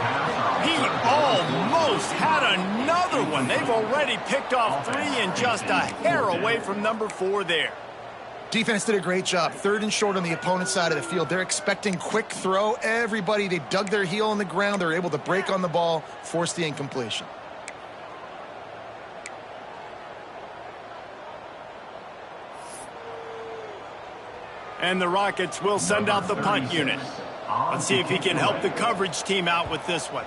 He almost had another one. They've already picked off 3 and just a hair away from number 4 there. Defense did a great job. 3rd and short on the opponent's side of the field. They're expecting quick throw. Everybody, they dug their heel on the ground. They're able to break on the ball, force the incompletion. And the Rockets will send out the punt unit. Let's see if he can help the coverage team out with this one.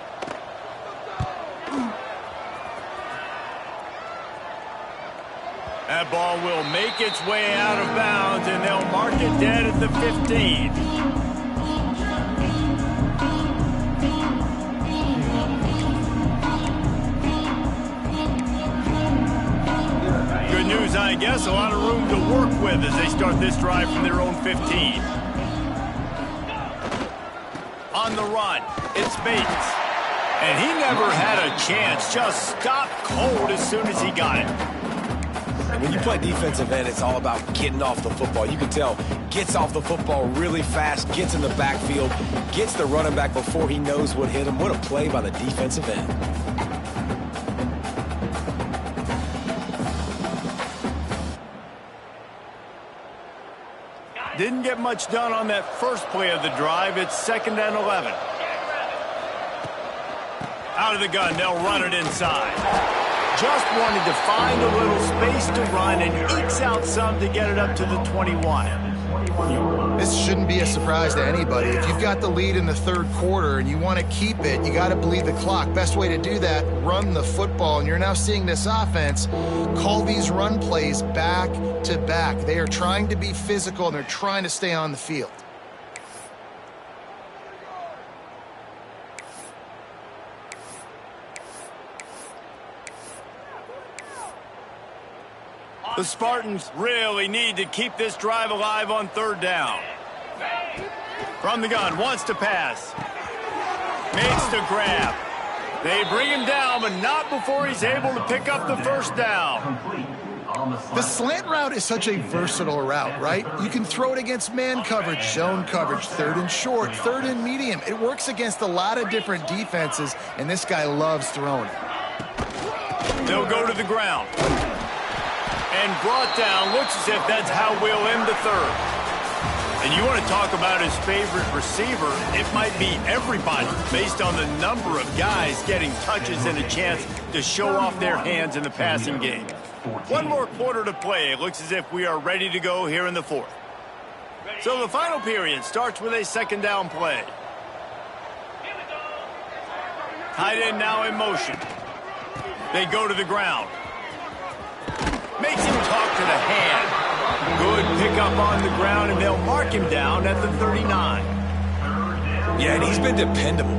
That ball will make its way out of bounds, and they'll mark it dead at the 15. Good news, I guess. A lot of room to work with as they start this drive from their own 15. On the run, it's Bates. And he never had a chance. Just stopped cold as soon as he got it. And when you play defensive end, it's all about getting off the football. You can tell, gets off the football really fast, gets in the backfield, gets the running back before he knows what hit him. What a play by the defensive end. Didn't get much done on that first play of the drive. It's 2nd and 11. Out of the gun, they'll run it inside. Just wanted to find a little space to run and ekes out some to get it up to the 21. This shouldn't be a surprise to anybody. If you've got the lead in the 3rd quarter and you want to keep it, you got to bleed the clock. Best way to do that, run the football. And you're now seeing this offense call these run plays back to back. They are trying to be physical and they're trying to stay on the field. The Spartans really need to keep this drive alive on 3rd down. From the gun, wants to pass. Makes the grab. They bring him down, but not before he's able to pick up the first down. The slant route is such a versatile route, right? You can throw it against man coverage, zone coverage, 3rd and short, 3rd and medium. It works against a lot of different defenses, and this guy loves throwing it. They'll go to the ground. And brought down. Looks as if that's how we'll end the 3rd. And you want to talk about his favorite receiver, it might be everybody based on the number of guys getting touches and a chance to show off their hands in the passing game. 1 more quarter to play. It looks as if we are ready to go here in the 4th. So the final period starts with a 2nd down play. Tight end now in motion. They go to the ground. Makes him talk to the hand. Good pickup on the ground, and they'll mark him down at the 39. Yeah, and he's been dependable.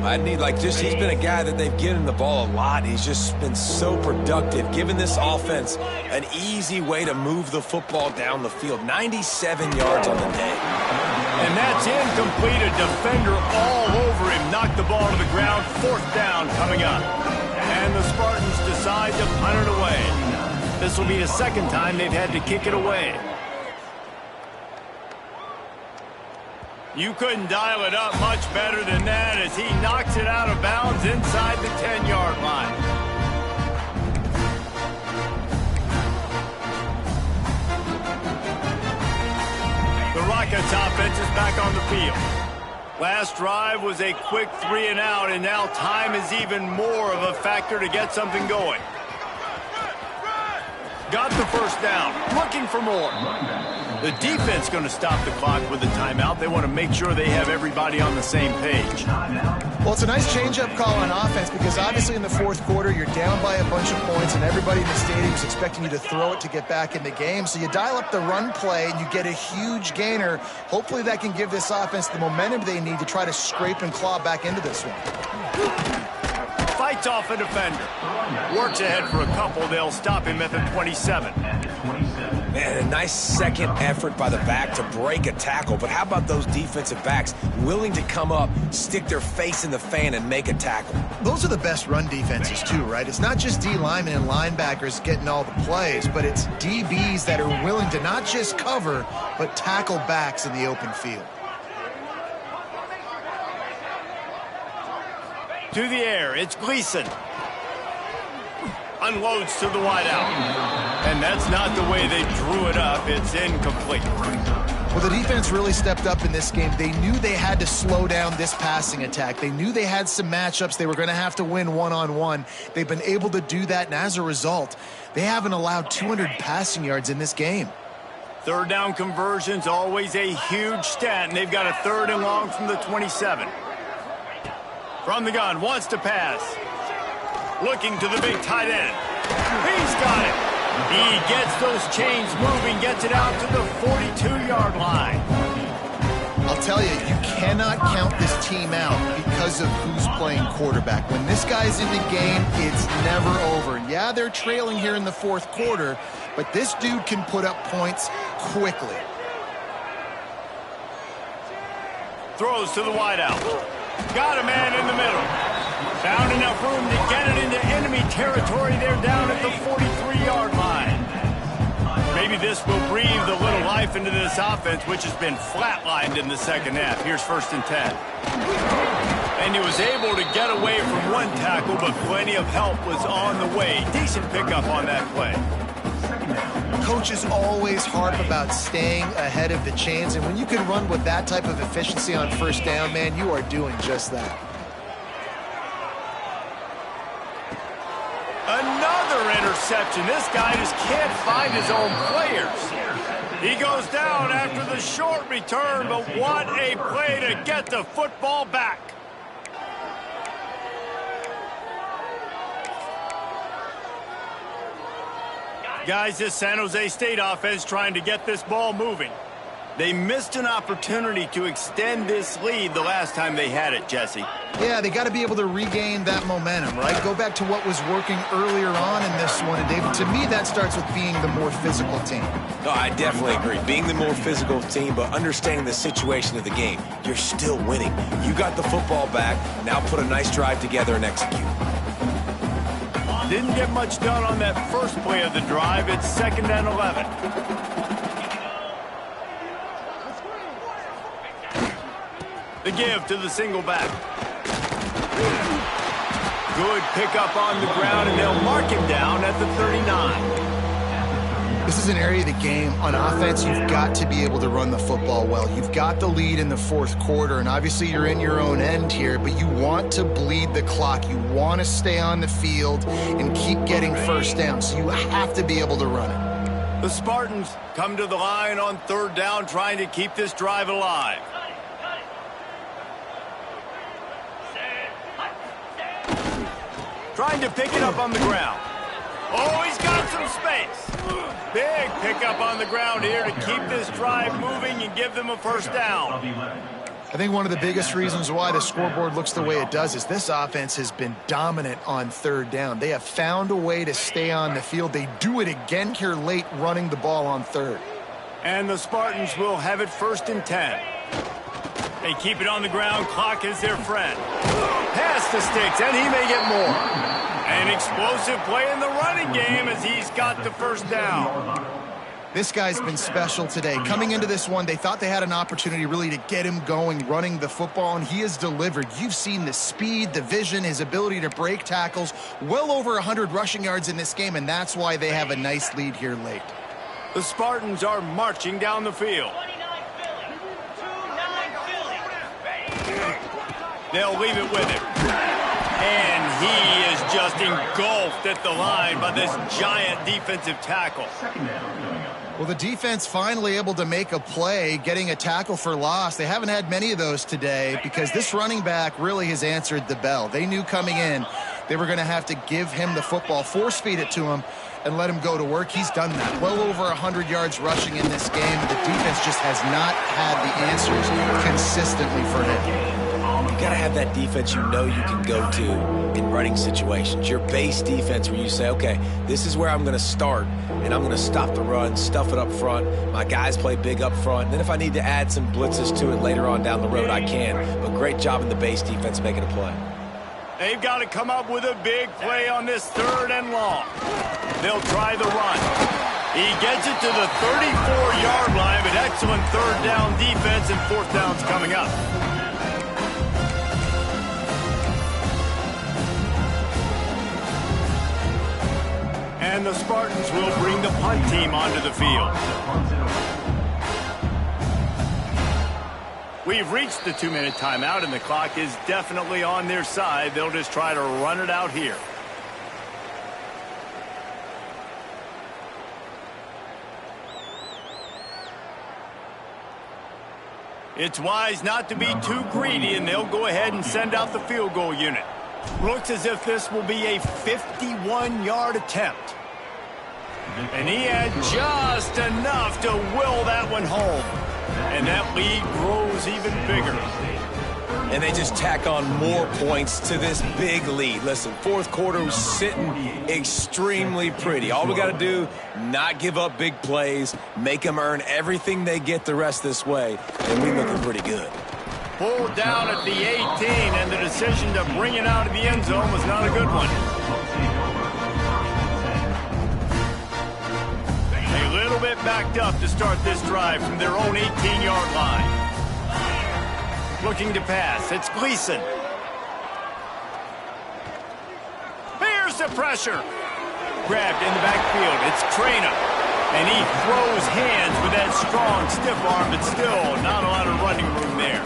He's been a guy that they've given the ball a lot. He's just been so productive, giving this offense an easy way to move the football down the field. 97 yards on the day. And that's incomplete. A defender all over him. Knocked the ball to the ground. 4th down coming up. And the Spartans decide to punt it away. This will be the 2nd time they've had to kick it away. You couldn't dial it up much better than that as he knocks it out of bounds inside the 10-yard line. The Rockets offense is back on the field. Last drive was a quick 3 and out, and now time is even more of a factor to get something going. Got the 1st down, looking for more. The defense going to stop the clock with a timeout. They want to make sure they have everybody on the same page. Well, it's a nice change-up call on offense because obviously in the 4th quarter, you're down by a bunch of points and everybody in the stadium is expecting you to throw it to get back in the game. So you dial up the run play and you get a huge gainer. Hopefully that can give this offense the momentum they need to try to scrape and claw back into this one. Fights off a defender. Works ahead for a couple. They'll stop him at the 27. Man, a nice second effort by the back to break a tackle. But how about those defensive backs willing to come up, stick their face in the fan, and make a tackle? Those are the best run defenses too, right? It's not just D linemen and linebackers getting all the plays, but it's DBs that are willing to not just cover, but tackle backs in the open field. To the air, it's Gleason. Unloads to the wideout. And that's not the way they drew it up. It's incomplete. Well, the defense really stepped up in this game. They knew they had to slow down this passing attack. They knew they had some matchups they were going to have to win one-on-one. They've been able to do that, and as a result, they haven't allowed 200 passing yards in this game. 3rd down conversion's always a huge stat, and they've got a 3rd and long from the 27. From the gun, wants to pass. Looking to the big tight end. He's got it. He gets those chains moving, gets it out to the 42-yard line. I'll tell you, you cannot count this team out because of who's playing quarterback. When this guy's in the game, it's never over. Yeah, they're trailing here in the 4th quarter, but this dude can put up points quickly. Throws to the wideout. Got a man in the middle. Found enough room to get it into enemy territory. They're down at the 43-yard line. Maybe this will breathe a little life into this offense, which has been flatlined in the 2nd half. Here's 1st and 10. And he was able to get away from one tackle, but plenty of help was on the way. Decent pickup on that play. Coaches always harp about staying ahead of the chains, and when you can run with that type of efficiency on 1st down, man, you are doing just that. Another interception. This guy just can't find his own players. He goes down after the short return, but what a play to get the football back. Guys, this San Jose State offense trying to get this ball moving. They missed an opportunity to extend this lead the last time they had it, Jesse. Yeah, they got to be able to regain that momentum, right? Go back to what was working earlier on in this one. And, David, to me, that starts with being the more physical team. No, I definitely agree. Being the more physical team, but understanding the situation of the game. You're still winning. You got the football back. Now put a nice drive together and execute. Didn't get much done on that first play of the drive. It's 2nd and 11. The give to the single back. Good pickup on the ground, and they'll mark him down at the 39. This is an area of the game. On offense, you've got to be able to run the football well. You've got the lead in the 4th quarter, and obviously you're in your own end here, but you want to bleed the clock. You want to stay on the field and keep getting 1st down, so you have to be able to run it. The Spartans come to the line on 3rd down, trying to keep this drive alive. Trying to pick it up on the ground. Oh, he's got some space. Big pickup on the ground here to keep this drive moving and give them a 1st down. I think one of the biggest reasons why the scoreboard looks the way it does is this offense has been dominant on third down. They have found a way to stay on the field. They do it again here late, running the ball on third. And the Spartans will have it 1st and 10. They keep it on the ground. Clock is their friend. Pass to Sticks, and he may get more. An explosive play in the running game as he's got the 1st down. This guy's been special today. Coming into this one, they thought they had an opportunity really to get him going, running the football, and he has delivered. You've seen the speed, the vision, his ability to break tackles. Well over 100 rushing yards in this game, and that's why they have a nice lead here late. The Spartans are marching down the field. 29 Philly. 2-9 Philly. They'll leave it with him. And he is just engulfed at the line by this giant defensive tackle. Well, the defense finally able to make a play, getting a tackle for loss. They haven't had many of those today because this running back really has answered the bell. They knew coming in they were going to have to give him the football, force feed it to him, and let him go to work. He's done that. Well over 100 yards rushing in this game. The defense just has not had the answers consistently for him. You got to have that defense you know you can go to in running situations. Your base defense where you say, okay, this is where I'm going to start, and I'm going to stop the run, stuff it up front. My guys play big up front. And then if I need to add some blitzes to it later on down the road, I can. But great job in the base defense making a play. They've got to come up with a big play on this 3rd and long. They'll try the run. He gets it to the 34-yard line, but excellent 3rd down defense, and 4th down's coming up. And the Spartans will bring the punt team onto the field. We've reached the 2-minute timeout, and the clock is definitely on their side. They'll just try to run it out here. It's wise not to be too greedy, and they'll go ahead and send out the field goal unit. Looks as if this will be a 51-yard attempt. And he had just enough to will that one home. And that lead grows even bigger. And they just tack on more points to this big lead. Listen, 4th quarter was sitting extremely pretty. All we got to do, not give up big plays, make them earn everything they get the rest this way, and we're looking pretty good. Pulled down at the 18, and the decision to bring it out of the end zone was not a good one. A little bit backed up to start this drive from their own 18-yard line. Looking to pass. It's Gleason. Here's the pressure. Grabbed in the backfield. It's Tourney. And he throws hands with that strong, stiff arm, but still not a lot of running room there.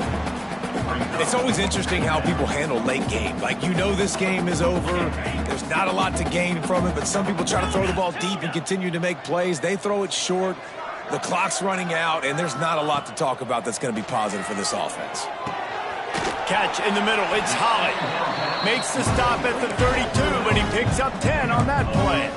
It's always interesting how people handle late game. Like, you know this game is over. There's not a lot to gain from it, but some people try to throw the ball deep and continue to make plays. They throw it short. The clock's running out, and there's not a lot to talk about that's going to be positive for this offense. Catch in the middle. It's Holly. Makes the stop at the 32, but he picks up 10 on that play.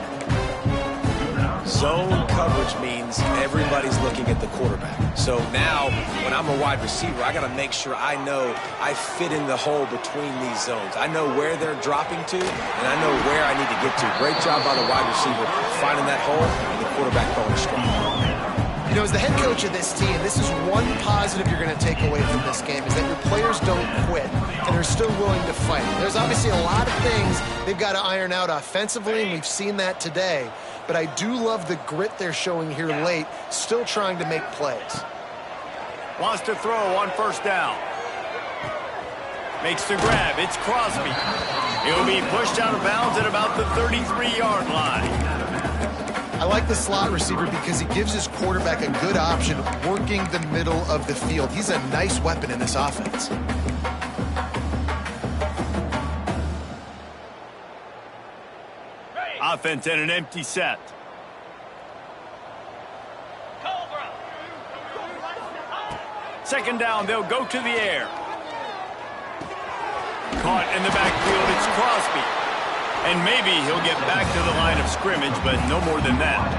Zone coverage means everybody's looking at the quarterback. So now, when I'm a wide receiver, I got to make sure I know I fit in the hole between these zones. I know where they're dropping to, and I know where I need to get to. Great job by the wide receiver finding that hole, and the quarterback going strong. You know, as the head coach of this team, this is one positive you're going to take away from this game, is that your players don't quit, and they're still willing to fight. There's obviously a lot of things they've got to iron out offensively, and we've seen that today. But I do love the grit they're showing here late, still trying to make plays. Wants to throw on 1st down. Makes the grab. It's Crosby. He'll be pushed out of bounds at about the 33-yard line. I like the slot receiver because he gives his quarterback a good option working the middle of the field. He's a nice weapon in this offense. Offense and an empty set. Cobra. 2nd down, they'll go to the air. Caught in the backfield, it's Crosby. And maybe he'll get back to the line of scrimmage, but no more than that.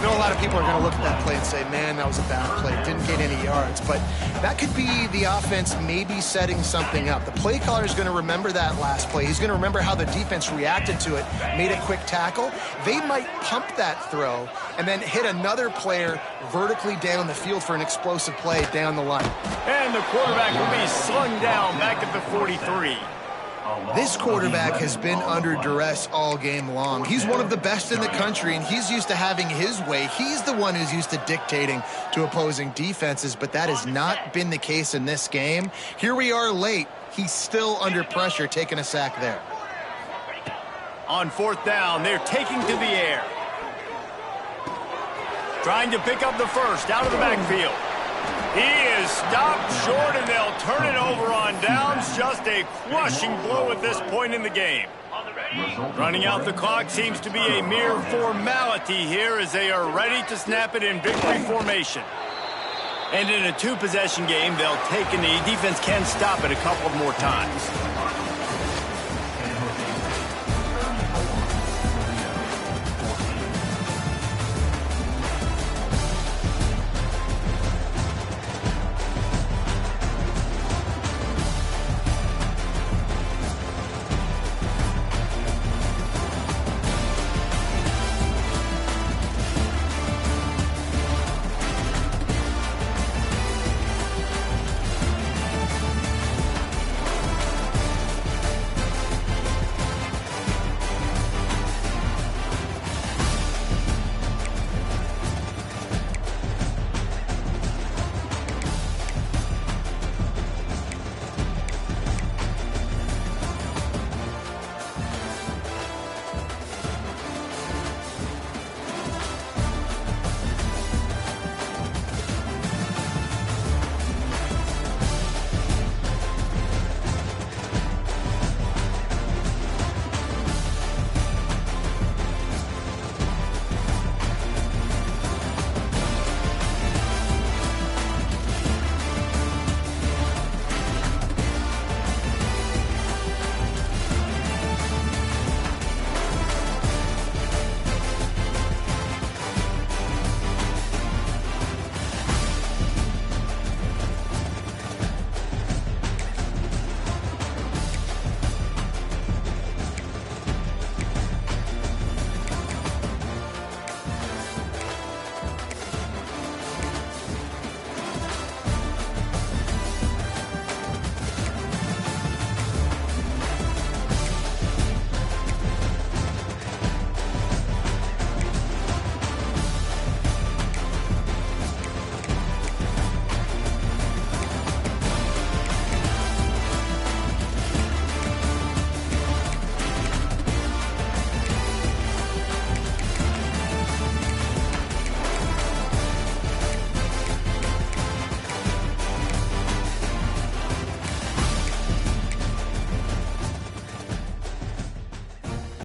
I know a lot of people are going to look at that play and say, man, that was a bad play. Didn't gain any yards. But that could be the offense maybe setting something up. The play caller is going to remember that last play. He's going to remember how the defense reacted to it, made a quick tackle. They might pump that throw and then hit another player vertically down the field for an explosive play down the line. And the quarterback will be slung down back at the 43. This quarterback has been under duress all game long. He's one of the best in the country, and he's used to having his way. He's the one who's used to dictating to opposing defenses, but that has not been the case in this game. Here we are late. He's still under pressure, taking a sack there. On 4th down, they're taking to the air. Trying to pick up the first out of the backfield. He is stopped short, and they'll turn it over on downs. Just a crushing blow at this point in the game. Running out the clock seems to be a mere formality here as they are ready to snap it in victory formation. And in a 2-possession game, they'll take a knee. Defense can stop it a couple more times.